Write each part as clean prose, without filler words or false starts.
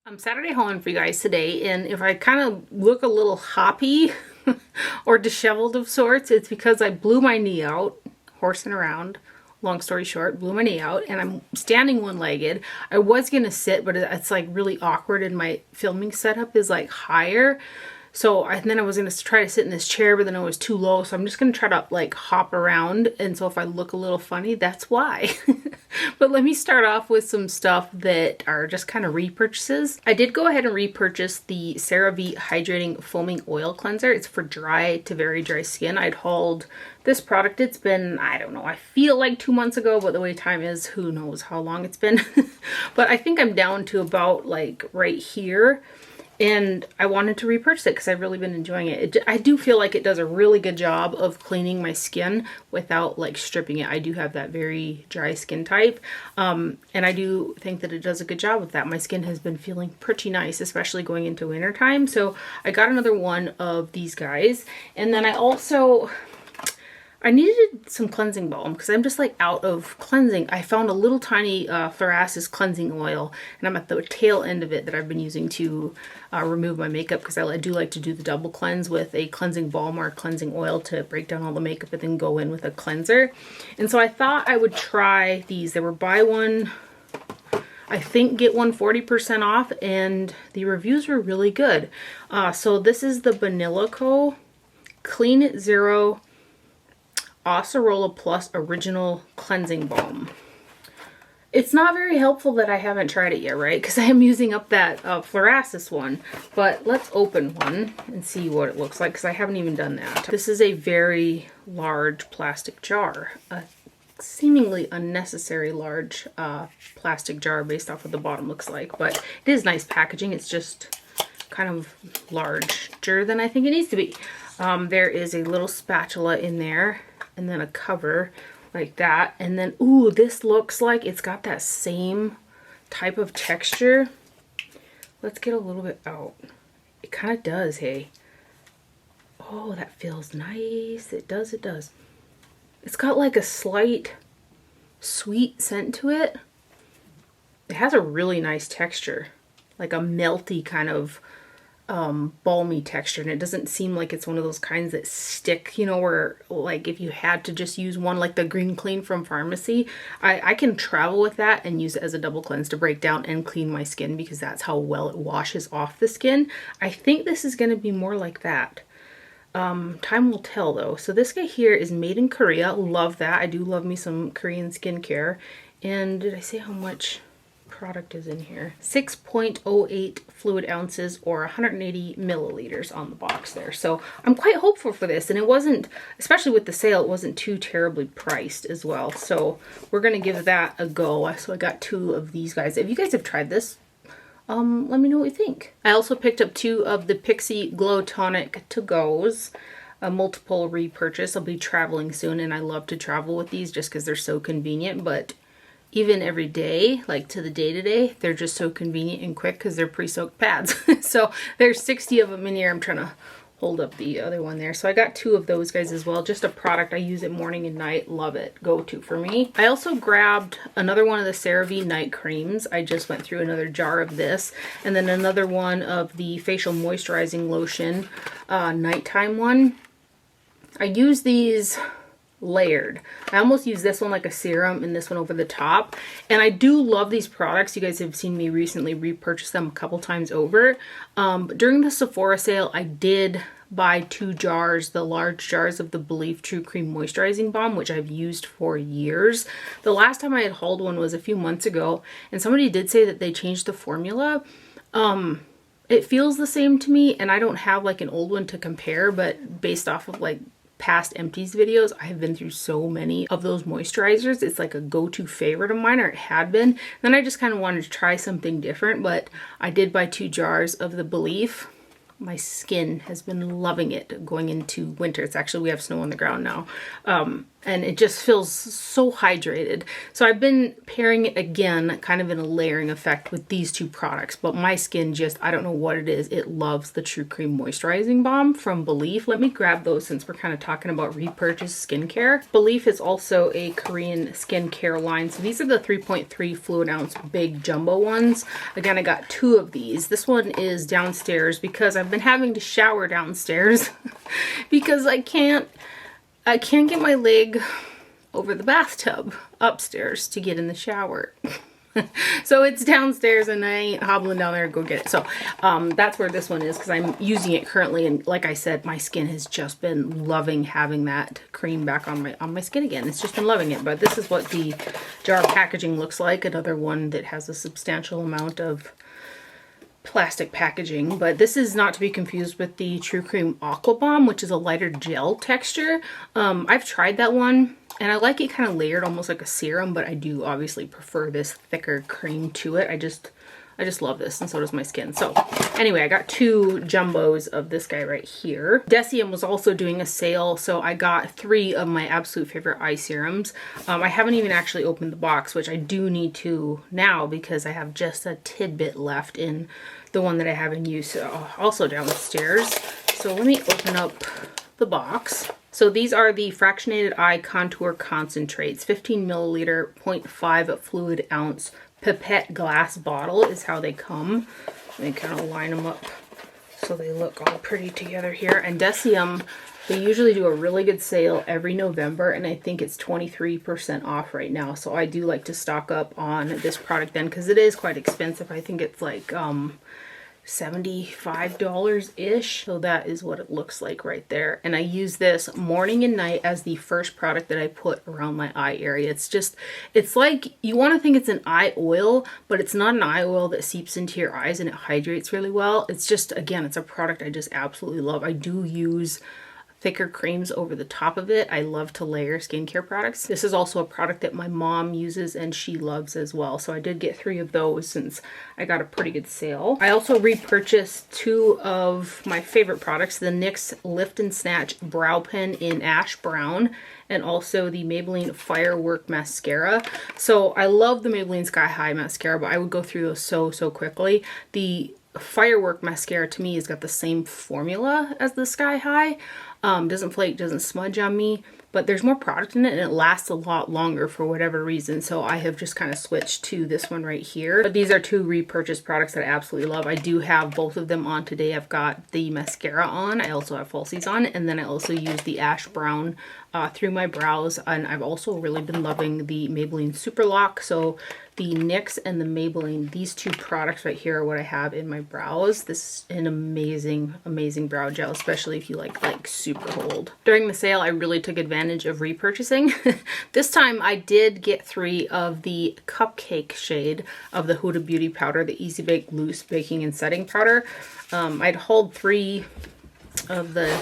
I'm Saturday hauling for you guys today, and if I kind of look a little hoppy or disheveled of sorts, it's because I blew my knee out horsing around. Long story short, blew my knee out, and I'm standing one-legged. I was gonna sit, but it's like really awkward, and my filming setup is like higher. So then I was going to try to sit in this chair, but then it was too low. So I'm just going to try to like hop around. And so if I look a little funny, that's why. But let me start off with some stuff that are just kind of repurchases. I did go ahead and repurchase the CeraVe Hydrating Foaming Oil Cleanser. It's for dry to very dry skin. I'd hauled this product. It's been, I don't know, I feel like 2 months ago, but the way time is, who knows how long it's been. But I think I'm down to about like right here. And I wanted to repurchase it because I've really been enjoying it. I do feel like it does a really good job of cleaning my skin without like stripping it. I do have that very dry skin type. And I do think that it does a good job with that. My skin has been feeling pretty nice, especially going into winter time. So I got another one of these guys. And then I needed some cleansing balm because I'm just like out of cleansing. I found a little tiny Tarababyz cleansing oil, and I'm at the tail end of it that I've been using to remove my makeup because I do like to do the double cleanse with a cleansing balm or a cleansing oil to break down all the makeup and then go in with a cleanser. And so I thought I would try these. They were buy one, I think get one 40% off, and the reviews were really good. So this is the Vanilla Co. Clean It Zero Acerola Plus Original Cleansing Balm. It's not very helpful that I haven't tried it yet, right? Because I am using up that Tarababyz one. But let's open one and see what it looks like because I haven't even done that. This is a very large plastic jar. A seemingly unnecessary large plastic jar based off what the bottom looks like. But it is nice packaging. It's just kind of larger than I think it needs to be. There is a little spatula in there. And then a cover like that. And then, ooh, this looks like it's got that same type of texture. Let's get a little bit out. It kind of does, hey. Oh, that feels nice. It does, it does. It's got like a slight sweet scent to it. It has a really nice texture. Like a melty kind of balmy texture, and it doesn't seem like it's one of those kinds that stick, you know, where like if you had to just use one like the Green Clean from pharmacy, I can travel with that and use it as a double cleanse to break down and clean my skin because that's how well it washes off the skin. I think this is going to be more like that. Time will tell though. So this guy here is made in Korea. Love that. I do love me some Korean skincare. And did I say how much product is in here? 6.08 fluid ounces or 180 milliliters on the box there. So I'm quite hopeful for this, and it wasn't, especially with the sale, it wasn't too terribly priced as well. So we're gonna give that a go. So I got 2 of these guys. If you guys have tried this, let me know what you think. I also picked up 2 of the Pixi Glow Tonic to goes. A multiple repurchase. I'll be traveling soon, and I love to travel with these just because they're so convenient. But even every day, like to the day-to-day, they're just so convenient and quick because they're pre-soaked pads. So there's 60 of them in here. I'm trying to hold up the other one there. So I got 2 of those guys as well. Just a product. I use it morning and night. Love it. Go-to for me. I also grabbed another one of the CeraVe night creams. I just went through another jar of this. And then another one of the facial moisturizing lotion nighttime one. I use these layered. I almost use this one like a serum and this one over the top. And I do love these products. You guys have seen me recently repurchase them a couple times over. But during the Sephora sale, I did buy 2 jars, the large jars of the Belif True Cream Moisturizing Balm, which I've used for years. The last time I had hauled one was a few months ago, and somebody did say that they changed the formula. It feels the same to me, and I don't have like an old one to compare, but based off of like past empties videos, I have been through so many of those moisturizers. It's like a go-to favorite of mine, or it had been. Then I just kind of wanted to try something different, but I did buy 2 jars of the Belif. My skin has been loving it going into winter. It's actually, we have snow on the ground now. and it just feels so hydrated. So I've been pairing it again, kind of in a layering effect with these two products, but my skin just, I don't know what it is. It loves the True Cream Moisturizing Balm from Belif. Let me grab those since we're kind of talking about repurchase skincare. Belif is also a Korean skincare line. So these are the 3.3 fluid ounce big jumbo ones. Again, I got 2 of these. This one is downstairs because I've been having to shower downstairs because I can't get my leg over the bathtub upstairs to get in the shower. So it's downstairs and I ain't hobbling down there to go get it. So that's where this one is because I'm using it currently. And like I said, my skin has just been loving having that cream back on my skin again. It's just been loving it. But this is what the jar packaging looks like. Another one that has a substantial amount of plastic packaging, but this is not to be confused with the True Cream Aqua Bomb, which is a lighter gel texture. I've tried that one and I like it kind of layered, almost like a serum, but I do obviously prefer this thicker cream to it. I just love this, and so does my skin. So anyway, I got 2 jumbos of this guy right here. Deciem was also doing a sale, so I got 3 of my absolute favorite eye serums. I haven't even actually opened the box, which I do need to now because I have just a tidbit left in the one that I have in use, also downstairs. So let me open up the box. So these are the Fractionated Eye Contour Concentrates, 15 milliliter, 0.5 fluid ounce pipette glass bottle is how they come. Let me kind of line them up so they look all pretty together here. And Deciem, they usually do a really good sale every November, and I think it's 23% off right now. So I do like to stock up on this product then because it is quite expensive. I think it's like $75-ish. So that is what it looks like right there. And I use this morning and night as the first product that I put around my eye area. It's like, you want to think it's an eye oil, but it's not an eye oil that seeps into your eyes and it hydrates really well. It's just, again, it's a product I just absolutely love. I do use thicker creams over the top of it. I love to layer skincare products. This is also a product that my mom uses and she loves as well. So I did get 3 of those since I got a pretty good sale. I also repurchased 2 of my favorite products, the NYX Lift and Snatch Brow Pen in Ash Brown and also the Maybelline Firework Mascara. So I love the Maybelline Sky High Mascara, but I would go through those so quickly. The Firework Mascara to me has got the same formula as the Sky High. Doesn't flake, doesn't smudge on me, but there's more product in it and it lasts a lot longer for whatever reason. So I have just kind of switched to this one right here. But these are 2 repurchase products that I absolutely love. I do have both of them on today. I've got the mascara on. I also have falsies on, and then I also use the Ash Brown through my brows. And I've also really been loving the Maybelline Super Lock. So the NYX and the Maybelline, these 2 products right here are what I have in my brows. This is an amazing brow gel, especially if you like super hold. During the sale, I really took advantage of repurchasing. This time I did get 3 of the Cupcake shade of the Huda Beauty powder, the Easy Bake Loose Baking and Setting Powder. I'd hauled 3 of the,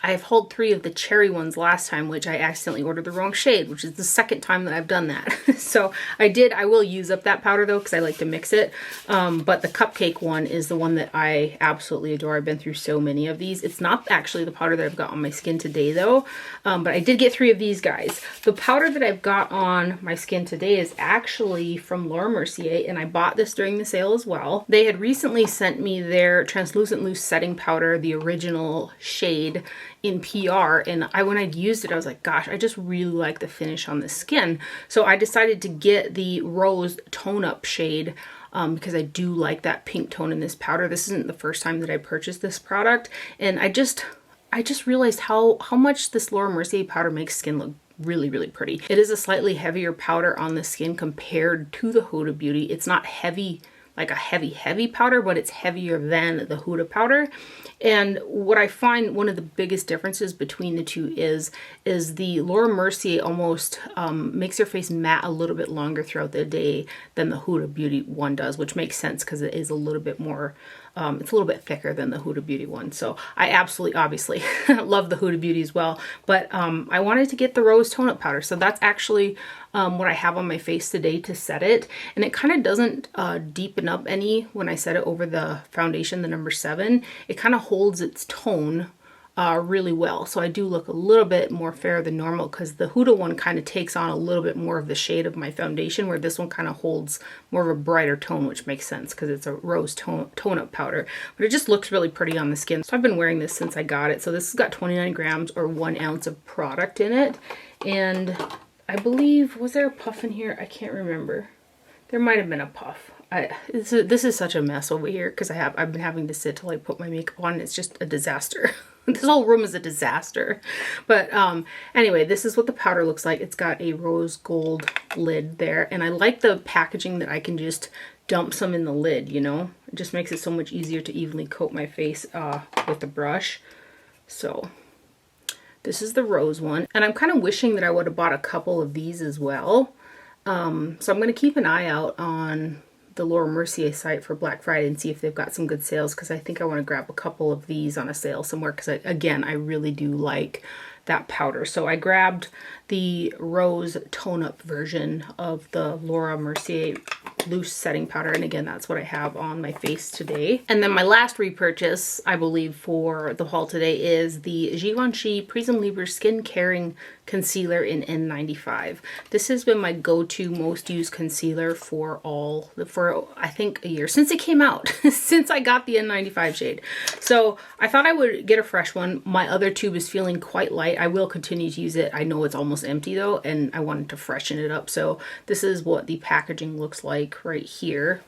I've hauled 3 of the cherry ones last time, which I accidentally ordered the wrong shade, which is the second time that I've done that. So I will use up that powder though, because I like to mix it. But the Cupcake one is the one that I absolutely adore. I've been through so many of these. It's not actually the powder that I've got on my skin today though. But I did get 3 of these guys. The powder that I've got on my skin today is actually from Laura Mercier, and I bought this during the sale as well. They had recently sent me their Translucent Loose Setting Powder, the original shade, in PR, and when I'd used it, I was like, gosh, I just really like the finish on the skin. So I decided to get the Rose Tone Up shade because I do like that pink tone in this powder. This isn't the first time that I purchased this product, and I just realized how much this Laura Mercier powder makes skin look really pretty. It is a slightly heavier powder on the skin compared to the Huda Beauty. It's not heavy, like a heavy powder, but it's heavier than the Huda powder. And what I find one of the biggest differences between the 2 is the Laura Mercier almost makes your face matte a little bit longer throughout the day than the Huda Beauty one does, which makes sense because it is a little bit more, it's a little bit thicker than the Huda Beauty one. So I absolutely, obviously, love the Huda Beauty as well. But I wanted to get the Rose Tone Up powder. So that's actually what I have on my face today to set it. And it kind of doesn't deepen up any when I set it over the foundation, the number 7. It kind of holds its tone really well. So I do look a little bit more fair than normal because the Huda one kind of takes on a little bit more of the shade of my foundation, where this one kind of holds more of a brighter tone, which makes sense because it's a rose tone-up powder. But it just looks really pretty on the skin. So I've been wearing this since I got it. So this has got 29 grams or 1 ounce of product in it. And I believe, was there a puff in here? I can't remember. There might have been a puff. This is such a mess over here because I've been having to sit till I put my makeup on. It's just a disaster. This whole room is a disaster. But anyway, this is what the powder looks like. It's got a rose gold lid there. And I like the packaging that I can just dump some in the lid, you know? It just makes it so much easier to evenly coat my face with the brush. So this is the rose one. And I'm kind of wishing that I would have bought a couple of these as well. So I'm going to keep an eye out on the Laura Mercier site for Black Friday and see if they've got some good sales, because I think I want to grab a couple of these on a sale somewhere, because again, I really do like that powder. So I grabbed the rose tone-up version of the Laura Mercier loose setting powder, and again, that's what I have on my face today. And then my last repurchase, I believe, for the haul today is the Givenchy Prism Libre Skin Caring Concealer in N95. This has been my go-to most used concealer for I think a year, since it came out, since I got the N95 shade. So I thought I would get a fresh one. My other tube is feeling quite light. I will continue to use it. I know it's almost empty though, and I wanted to freshen it up. So this is what the packaging looks like right here.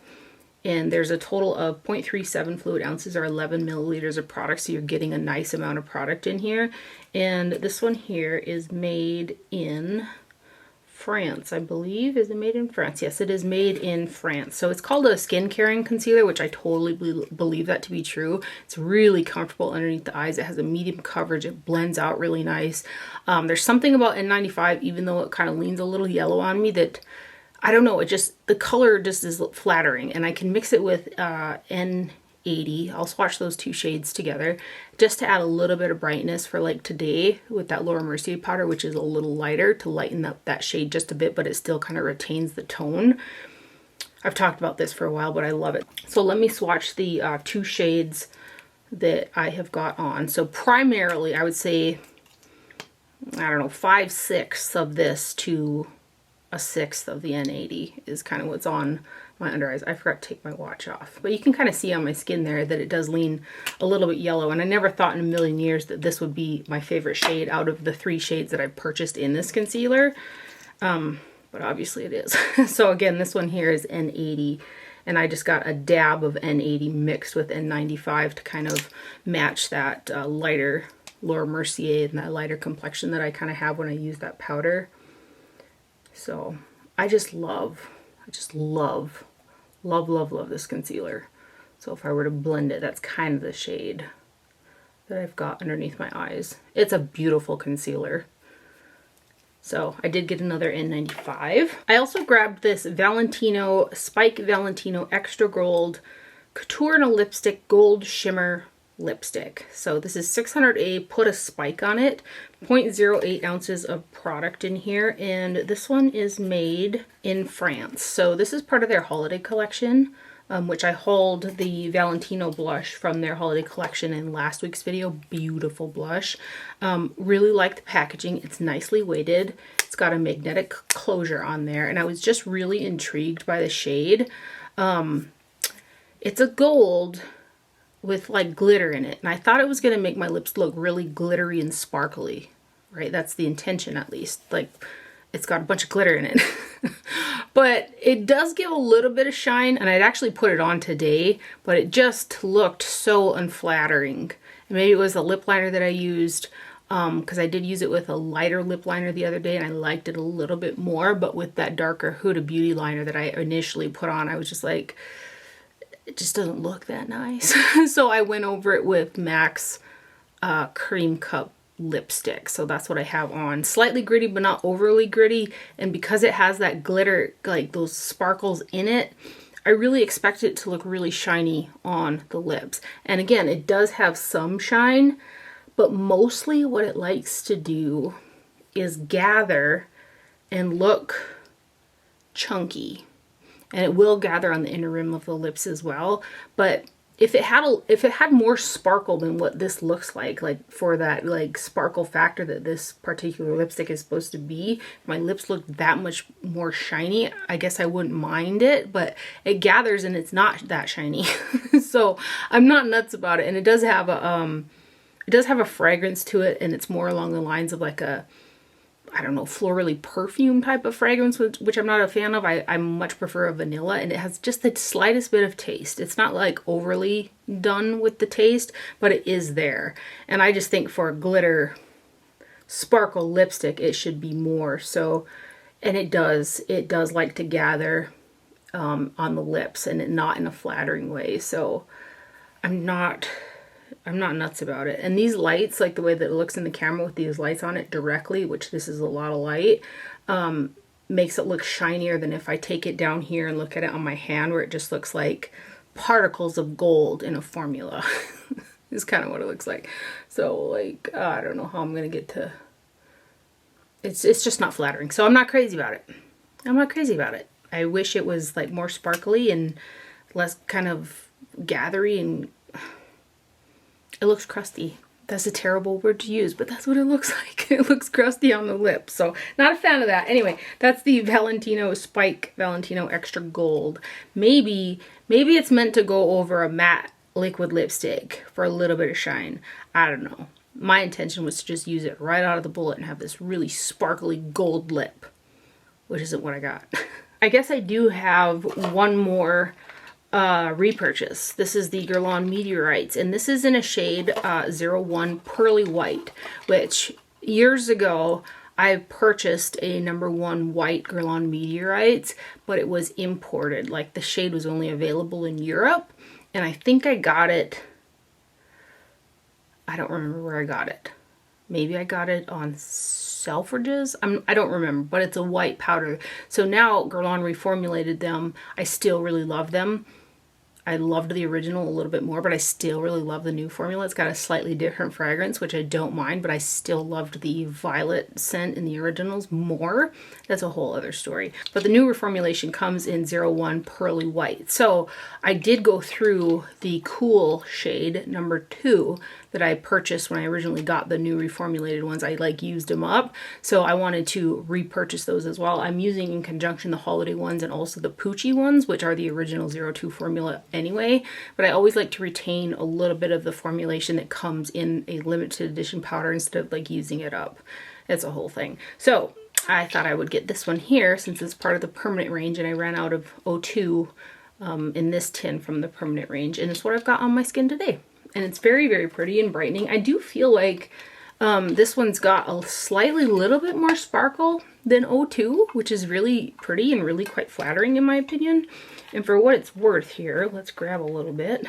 And there's a total of 0.37 fluid ounces or 11 milliliters of product. So you're getting a nice amount of product in here. And this one here is made in France, I believe. Is it made in France? Yes, it is made in France. So it's called a skin caring concealer, which I totally believe that to be true. It's really comfortable underneath the eyes. It has a medium coverage. It blends out really nice. There's something about N95, even though it kind of leans a little yellow on me, that I don't know, the color just is flattering, and I can mix it with N80. I'll swatch those two shades together just to add a little bit of brightness for like today with that Laura Mercier powder, which is a little lighter, to lighten up that shade just a bit, but it still kind of retains the tone. I've talked about this for a while, but I love it. So let me swatch the two shades that I have got on. So primarily, I would say, I don't know, 5/6 of this to a 1/6 of the N80 is kind of what's on my under eyes. I forgot to take my watch off, but you can kind of see on my skin there that it does lean a little bit yellow, and I never thought in a million years that this would be my favorite shade out of the 3 shades that I've purchased in this concealer, but obviously it is. So again, this one here is N80, and I just got a dab of N80 mixed with N95 to kind of match that lighter Laura Mercier and that lighter complexion that I kind of have when I use that powder. So I just love this concealer. So if I were to blend it, that's kind of the shade that I've got underneath my eyes. It's a beautiful concealer. So I did get another N95. I also grabbed this Spike Valentino Extra Gold Couture in a Lipstick Gold Shimmer lipstick. So this is 600A, put a spike on it, 0.08 ounces of product in here, and this one is made in France. So this is part of their holiday collection, which I hauled the Valentino blush from their holiday collection in last week's video. Beautiful blush. Really like the packaging. It's nicely weighted. It's got a magnetic closure on there, and I was just really intrigued by the shade. It's a gold with like glitter in it, and I thought it was going to make my lips look really glittery and sparkly, right? That's the intention, at least. Like, it's got a bunch of glitter in it. But it does give a little bit of shine, and I'd actually put it on today, but it just looked so unflattering. And maybe it was the lip liner that I used, because I did use it with a lighter lip liner the other day, and I liked it a little bit more, but with that darker Huda Beauty liner that I initially put on, I was just like, it just doesn't look that nice. So I went over it with MAC's Cream Cup lipstick. So that's what I have on. Slightly gritty, but not overly gritty. And because it has that glitter, like those sparkles in it, I really expect it to look really shiny on the lips. And again, it does have some shine, but mostly what it likes to do is gather and look chunky. And it will gather on the inner rim of the lips as well, but if it had more sparkle than what this looks like for that like sparkle factor that this particular lipstick is supposed to be, if my lips looked that much more shiny, I guess I wouldn't mind it, but it gathers and it's not that shiny. So I'm not nuts about it. And it does have a fragrance to it, and it's more along the lines of like a, I don't know, florally perfume type of fragrance, which I'm not a fan of. I much prefer a vanilla, and it has just the slightest bit of taste. It's not like overly done with the taste, but it is there. And I just think for a glitter sparkle lipstick, it should be more. So, and it does like to gather on the lips, and not in a flattering way. So I'm not nuts about it. And these lights, like the way that it looks in the camera with these lights on it directly, which this is a lot of light, makes it look shinier than if I take it down here and look at it on my hand, where it just looks like particles of gold in a formula. Is kind of what it looks like. So like, I don't know how I'm gonna get to, it's just not flattering. So I'm not crazy about it. I'm not crazy about it. I wish it was like more sparkly and less kind of gathery, and it looks crusty. That's a terrible word to use, but that's what it looks like. It looks crusty on the lips. So not a fan of that. Anyway, that's the Valentino Spike Valentino Extra Gold. Maybe it's meant to go over a matte liquid lipstick for a little bit of shine. I don't know. My intention was to just use it right out of the bullet and have this really sparkly gold lip, which isn't what I got. I guess I do have one more repurchase. This is the Guerlain Meteorites, and this is in a shade 01 Pearly White, which years ago I purchased a #1 white Guerlain Meteorites, but it was imported. Like the shade was only available in Europe, and I think I got it, I don't remember where I got it. Maybe I got it on Selfridges. I don't remember, but it's a white powder. So now Guerlain reformulated them. I still really love them. I loved the original a little bit more, but I still really love the new formula. It's got a slightly different fragrance, which I don't mind, but I still loved the violet scent in the originals more. That's a whole other story. But the new reformulation comes in 01 Pearly White. So I did go through the cool shade #2 that I purchased when I originally got the new reformulated ones. I like used them up, so I wanted to repurchase those as well. I'm using in conjunction the holiday ones and also the Poochie ones, which are the original 02 formula anyway, but I always like to retain a little bit of the formulation that comes in a limited edition powder instead of like using it up. It's a whole thing. So I thought I would get this one here since it's part of the permanent range, and I ran out of 02 in this tin from the permanent range, and it's what I've got on my skin today. And it's very, very pretty and brightening. I do feel like this one's got a slightly little bit more sparkle than 02, which is really pretty and really quite flattering in my opinion. And for what it's worth here, let's grab a little bit.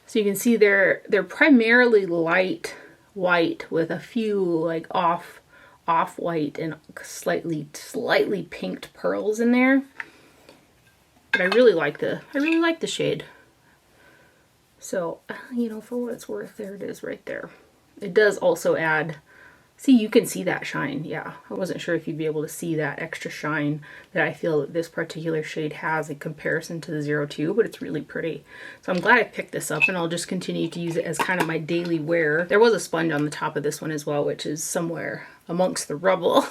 So you can see they're primarily light white with a few like off white and slightly pinked pearls in there. But I really like the shade. So, you know, for what it's worth, there it is right there. It does also add, see, you can see that shine. Yeah, I wasn't sure if you'd be able to see that extra shine that I feel that this particular shade has in comparison to the 02, but it's really pretty. So I'm glad I picked this up, and I'll just continue to use it as kind of my daily wear. There was a sponge on the top of this one as well, which is somewhere amongst the rubble.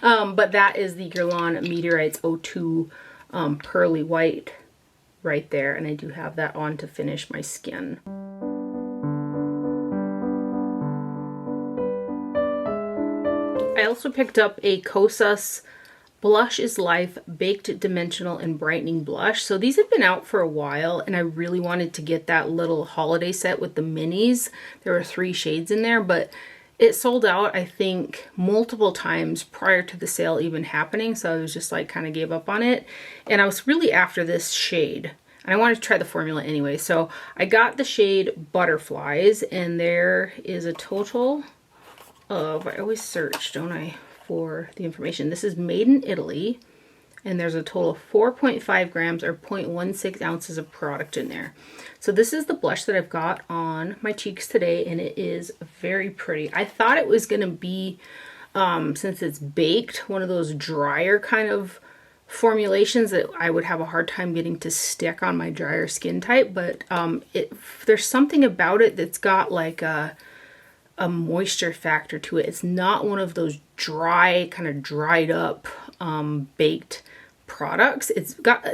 But that is the Guerlain Meteorites 02 Pearly White right there, and I do have that on to finish my skin. I also picked up a Kosas Blush is Life Baked Dimensional and Brightening Blush. So these have been out for a while, and I really wanted to get that little holiday set with the minis. There were 3 shades in there, but it sold out, I think, multiple times prior to the sale even happening, so I was just like kind of gave up on it. And I was really after this shade, and I wanted to try the formula anyway. So I got the shade Butterflies, and there is a total of, I always search, don't I, for the information. This is made in Italy, and there's a total of 4.5 grams or 0.16 ounces of product in there. So this is the blush that I've got on my cheeks today, and it is very pretty. I thought it was going to be, since it's baked, one of those drier kind of formulations that I would have a hard time getting to stick on my drier skin type, but there's something about it that's got like a moisture factor to it. It's not one of those dry, kind of dried up, baked products. It's got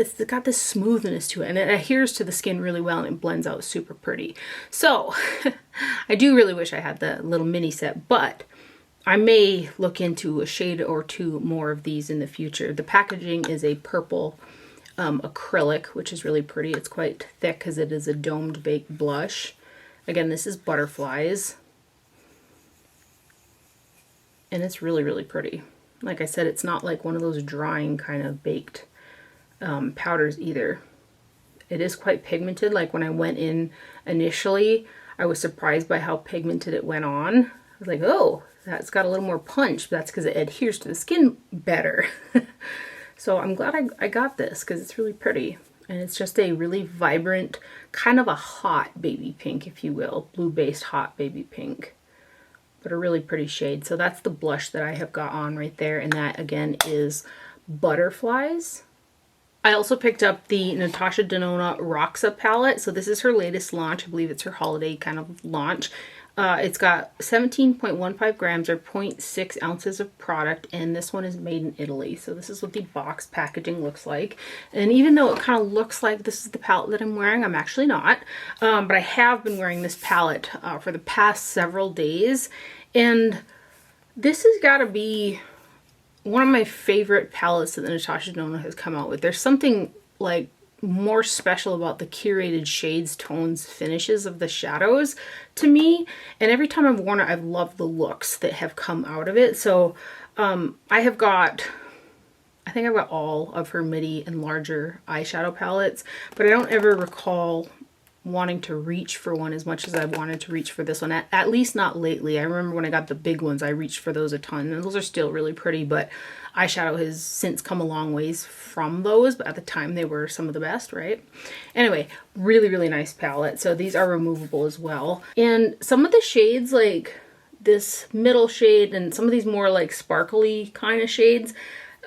this smoothness to it, and it adheres to the skin really well, and it blends out super pretty. So I do really wish I had the little mini set, but I may look into a shade or two more of these in the future. The packaging is a purple acrylic, which is really pretty. It's quite thick because it is a domed baked blush. Again, this is Butterflies. And it's really, really pretty. Like I said, it's not like one of those drying kind of baked powders either. It is quite pigmented. Like when I went in initially, I was surprised by how pigmented it went on. I was like, oh, that's got a little more punch. But that's because it adheres to the skin better. So I'm glad I got this because it's really pretty. And it's just a really vibrant, kind of a hot baby pink, if you will. Blue-based hot baby pink. But a really pretty shade. So that's the blush that I have got on right there. And that, again, is Butterflies. I also picked up the Natasha Denona Roxa palette. So this is her latest launch. I believe it's her holiday kind of launch. It's got 17.15 grams or 0.6 ounces of product, and this one is made in Italy. So this is what the box packaging looks like. And even though it kind of looks like this is the palette that I'm wearing, I'm actually not. But I have been wearing this palette for the past several days. And this has got to be one of my favorite palettes that Natasha Denona has come out with. There's something like more special about the curated shades, tones, finishes of the shadows to me. And every time I've worn it, I've loved the looks that have come out of it. So I think I've got all of her midi and larger eyeshadow palettes, but I don't ever recall wanting to reach for one as much as I wanted to reach for this one, at least not lately. I remember when I got the big ones, I reached for those a ton, and those are still really pretty, but eyeshadow has since come a long ways from those, but at the time they were some of the best, right? Anyway, really, really nice palette. So these are removable as well. And some of the shades, like this middle shade and some of these more like sparkly kind of shades,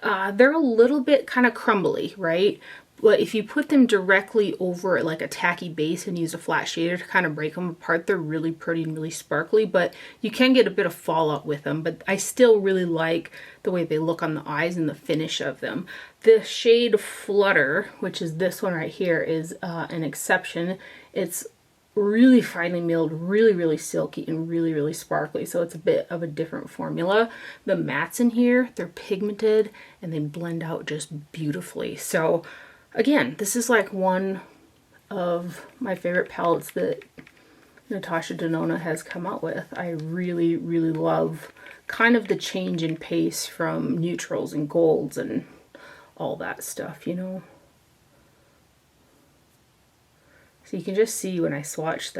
they're a little bit kind of crumbly, right? But if you put them directly over like a tacky base and use a flat shader to kind of break them apart, they're really pretty and really sparkly, but you can get a bit of fallout with them. But I still really like the way they look on the eyes and the finish of them. The shade Flutter, which is this one right here, is an exception. It's really finely milled, really, really silky, and really, really sparkly. So it's a bit of a different formula. The mattes in here, they're pigmented and they blend out just beautifully. So again, this is like one of my favorite palettes that Natasha Denona has come out with. I really, really love kind of the change in pace from neutrals and golds and all that stuff, you know. So you can just see when I swatch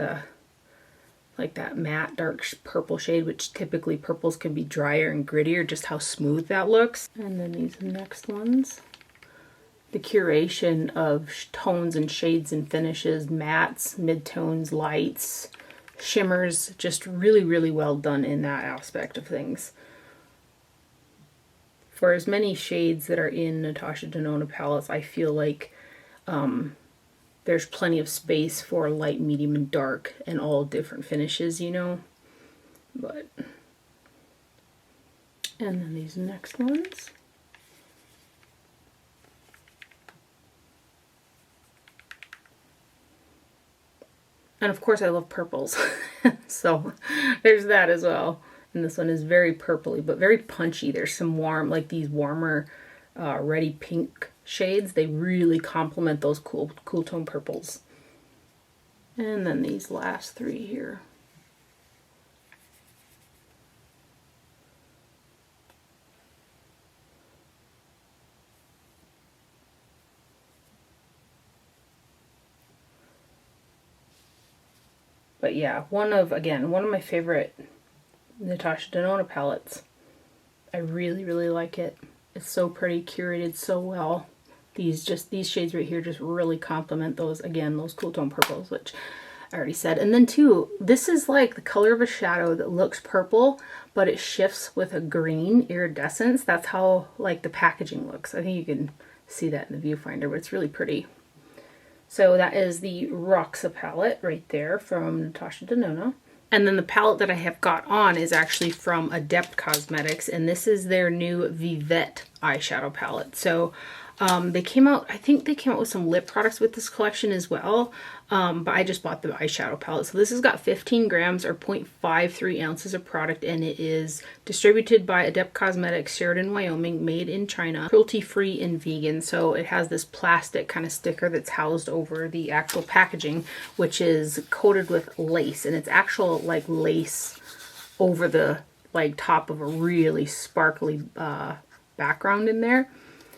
like that matte dark purple shade, which typically purples can be drier and grittier, just how smooth that looks. And then these next ones. The curation of tones and shades and finishes, mattes, midtones, lights, shimmers, just really, really well done in that aspect of things. For as many shades that are in Natasha Denona palettes, I feel like there's plenty of space for light, medium, and dark and all different finishes, you know. But, and then these next ones. And of course I love purples, so there's that as well. And this one is very purpley, but very punchy. There's some warm, like these warmer, reddy pink shades. They really complement those cool tone purples. And then these last three here. But yeah, one of my favorite Natasha Denona palettes. I really, really like it. It's so pretty, curated so well. These shades right here just really complement those, again, those cool tone purples, which I already said. And then too, this is like the color of a shadow that looks purple, but it shifts with a green iridescence. That's how like the packaging looks. I think you can see that in the viewfinder, but it's really pretty. So that is the Roxa palette right there from Natasha Denona. And then the palette that I have got on is actually from Adept Cosmetics, and this is their new Vivette eyeshadow palette. So they came out, I think they came out with some lip products with this collection as well, but I just bought the eyeshadow palette. So this has got 15 grams or 0.53 ounces of product, and it is distributed by Adept Cosmetics, Sheridan, Wyoming, made in China, cruelty-free and vegan. So it has this plastic kind of sticker that's housed over the actual packaging, which is coated with lace, and it's actual like lace over the like top of a really sparkly background in there.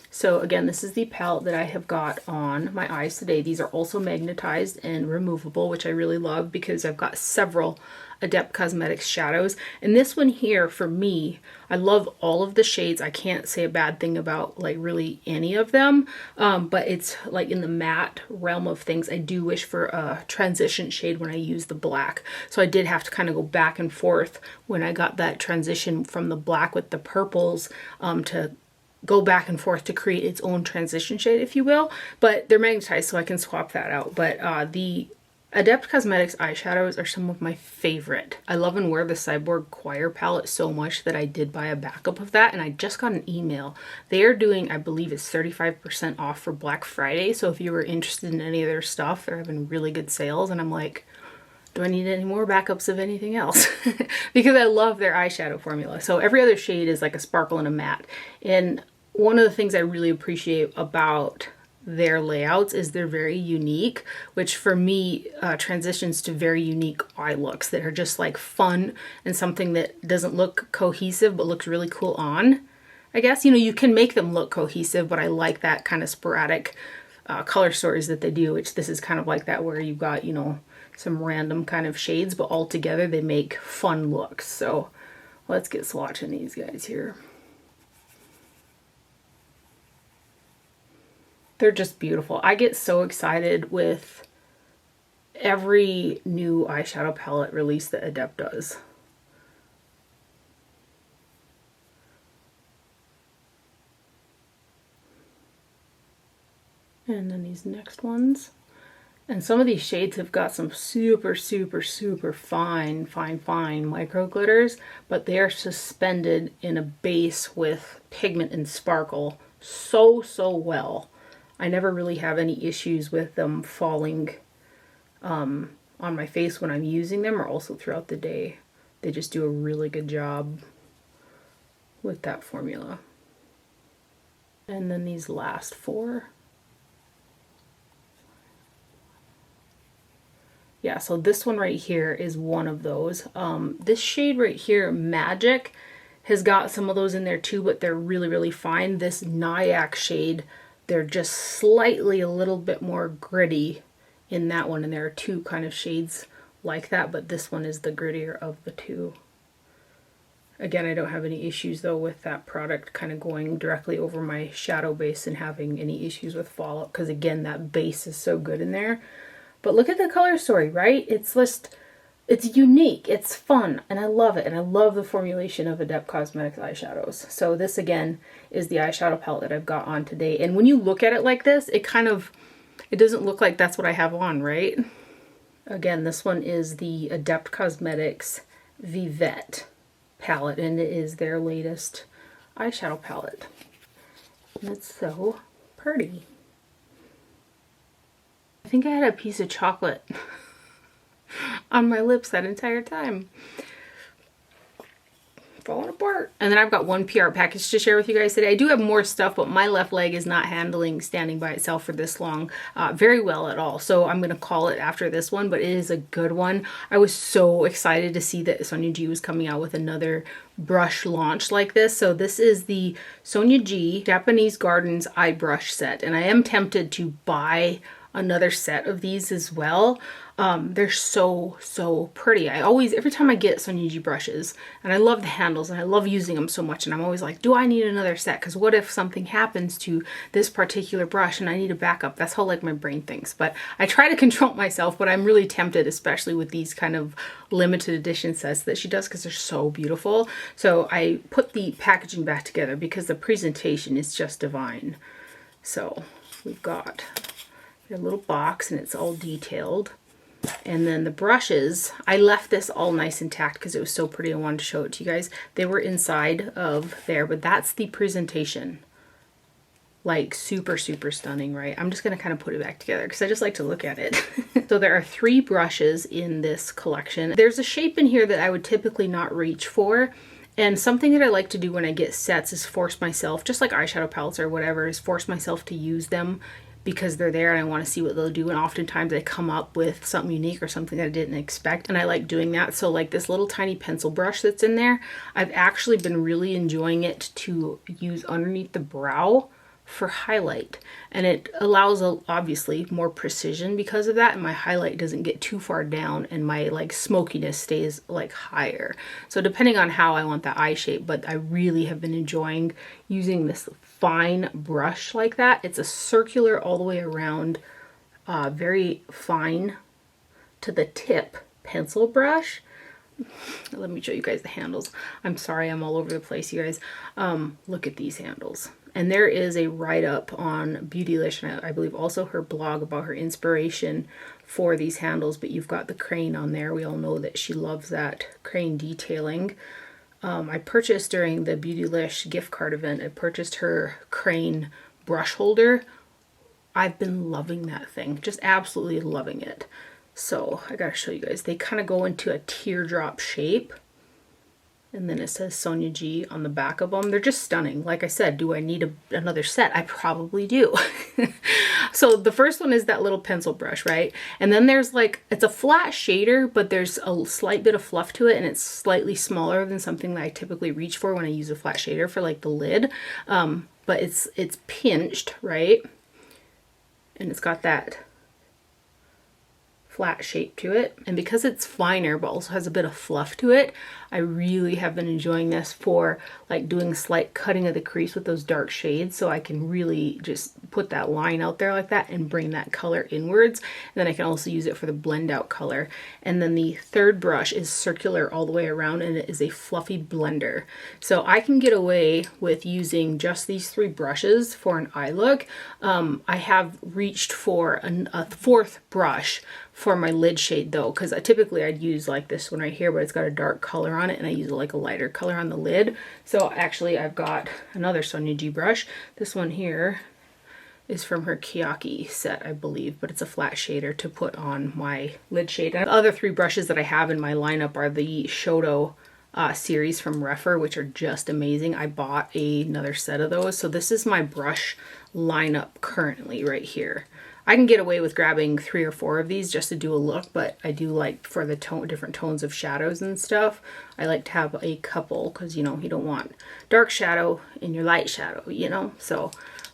So again, this is the palette that I have got on my eyes today. These are also magnetized and removable, which I really love because I've got several Adept Cosmetics shadows. And this one here, for me, I love all of the shades. I can't say a bad thing about like really any of them, but it's like in the matte realm of things. I do wish for a transition shade when I use the black. So I did have to kind of go back and forth when I got that transition from the black with the purples to go back and forth to create its own transition shade, if you will, but they're magnetized so I can swap that out. But the Adept Cosmetics eyeshadows are some of my favorite. I love and wear the Cyborg Choir palette so much that I did buy a backup of that, and I just got an email. They are doing, I believe it's 35% off for Black Friday, so if you were interested in any of their stuff, they're having really good sales, and I'm like, do I need any more backups of anything else? Because I love their eyeshadow formula. So every other shade is like a sparkle and a matte, and one of the things I really appreciate about their layouts is they're very unique, which for me transitions to very unique eye looks that are just like fun and something that doesn't look cohesive but looks really cool on. I guess, you know, you can make them look cohesive, but I like that kind of sporadic color stories that they do, which this is kind of like that, where you've got, you know, some random kind of shades, but all together they make fun looks. So let's get swatching these guys here. They're just beautiful. I get so excited with every new eyeshadow palette release that Adept does. And then these next ones. And some of these shades have got some super, super, super fine micro glitters, but they are suspended in a base with pigment and sparkle so well. I never really have any issues with them falling on my face when I'm using them, or also throughout the day. They just do a really good job with that formula. And then these last four. Yeah, so this one right here is one of those. This shade right here, Magic, has got some of those in there too, but they're really fine. This Nyack shade, they're just slightly a little bit more gritty in that one, and there are two kind of shades like that, but this one is the grittier of the two. Again, I don't have any issues though with that product kind of going directly over my shadow base and having any issues with fallout, because again, that base is so good in there. But look at the color story, right? It's just, it's unique, it's fun, and I love it. And I love the formulation of Adept Cosmetics eyeshadows. So this again is the eyeshadow palette that I've got on today. And when you look at it like this, it kind of, it doesn't look like that's what I have on, right? Again, this one is the Adept Cosmetics Vivette palette, and it is their latest eyeshadow palette. And it's so pretty. I think I had a piece of chocolate on my lips that entire time. Falling apart. And then I've got one PR package to share with you guys today. I do have more stuff, but my left leg is not handling standing by itself for this long very well at all. So I'm going to call it after this one, but it is a good one. I was so excited to see that Sonia G was coming out with another brush launch like this. So this is the Sonia G Japanese Gardens eye brush set. And I am tempted to buy another set of these as well. They're so pretty. I always, every time I get Sonia G brushes, and I love the handles and I love using them so much, and I'm always like, do I need another set? Because what if something happens to this particular brush and I need a backup? That's how like my brain thinks. But I try to control myself, but I'm really tempted, especially with these kind of limited edition sets that she does, because they're so beautiful. So I put the packaging back together because the presentation is just divine. So we've got a little box and it's all detailed. And then the brushes, I left this all nice and intact because it was so pretty. I wanted to show it to you guys. They were inside of there, but that's the presentation. Like super, super stunning, right? I'm just gonna kind of put it back together because I just like to look at it. So there are 3 brushes in this collection. There's a shape in here that I would typically not reach for. And something that I like to do when I get sets is force myself, just like eyeshadow palettes or whatever, is force myself to use them because they're there and I want to see what they'll do. And oftentimes I come up with something unique or something that I didn't expect, and I like doing that. So like this little tiny pencil brush that's in there, I've actually been really enjoying it to use underneath the brow for highlight, and it allows obviously more precision because of that, and my highlight doesn't get too far down and my like smokiness stays like higher. So depending on how I want that eye shape, but I really have been enjoying using this fine brush like that. It's a circular all the way around, very fine to the tip pencil brush. Let me show you guys the handles. I'm sorry I'm all over the place, you guys. Look at these handles. And there is a write-up on Beautylish, and I believe also her blog, about her inspiration for these handles, but you've got the crane on there. We all know that she loves that crane detailing. I purchased during the Beautylish gift card event, I purchased her crane brush holder. I've been loving that thing, just absolutely loving it. So I gotta show you guys. They kind of go into a teardrop shape. And then it says Sonia G on the back of them. They're just stunning. Like I said, do I need another set? I probably do. So the first one is that little pencil brush, right? And then there's like, it's a flat shader, but there's a slight bit of fluff to it, and it's slightly smaller than something that I typically reach for when I use a flat shader for like the lid. But it's pinched, right? And it's got that flat shape to it, and because it's finer but also has a bit of fluff to it, I really have been enjoying this for like doing slight cutting of the crease with those dark shades, so I can really just put that line out there like that and bring that color inwards. And then I can also use it for the blend out color. And then the third brush is circular all the way around, and it is a fluffy blender, so I can get away with using just these 3 brushes for an eye look. I have reached for a 4th brush for my lid shade though, because typically I'd use like this one right here, but it's got a dark color on it, and I use like a lighter color on the lid. So actually I've got another Sonia G brush. This one here is from her Kiyaki set, I believe, but it's a flat shader to put on my lid shade. And the other 3 brushes that I have in my lineup are the Shtuff series from Repurchases, which are just amazing. I bought another set of those. So this is my brush lineup currently right here. I can get away with grabbing 3 or 4 of these just to do a look, but I do like for the different tones of shadows and stuff, I like to have a couple, because you know, you don't want dark shadow in your light shadow, you know? So,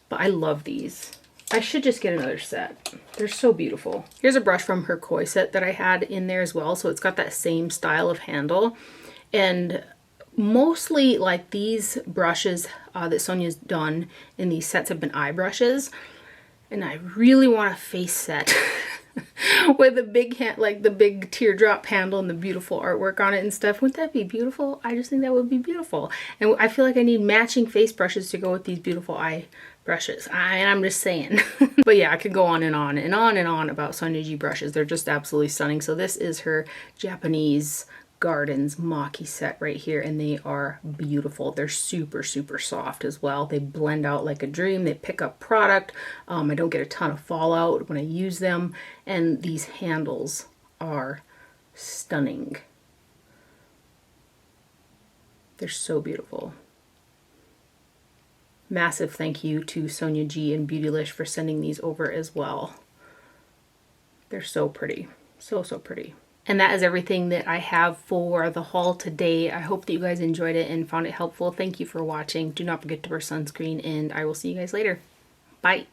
but I love these. I should just get another set. They're so beautiful. Here's a brush from her Koi set that I had in there as well. So it's got that same style of handle, and mostly like these brushes that Sonia's done in these sets have been eye brushes. And I really want a face set with a big hand, like the big teardrop handle and the beautiful artwork on it and stuff. Wouldn't that be beautiful? I just think that would be beautiful. And I feel like I need matching face brushes to go with these beautiful eye brushes. And I'm just saying. But yeah, I could go on and on and on and on about Sonia G brushes. They're just absolutely stunning. So this is her Japanese Gardens Maki set right here, and they are beautiful. They're super, super soft as well. They blend out like a dream. They pick up product. I don't get a ton of fallout when I use them, and these handles are stunning. They're so beautiful. Massive thank you to Sonia G and Beautylish for sending these over as well. They're so pretty. So, so pretty. And that is everything that I have for the haul today. I hope that you guys enjoyed it and found it helpful. Thank you for watching. Do not forget to wear sunscreen, and I will see you guys later. Bye.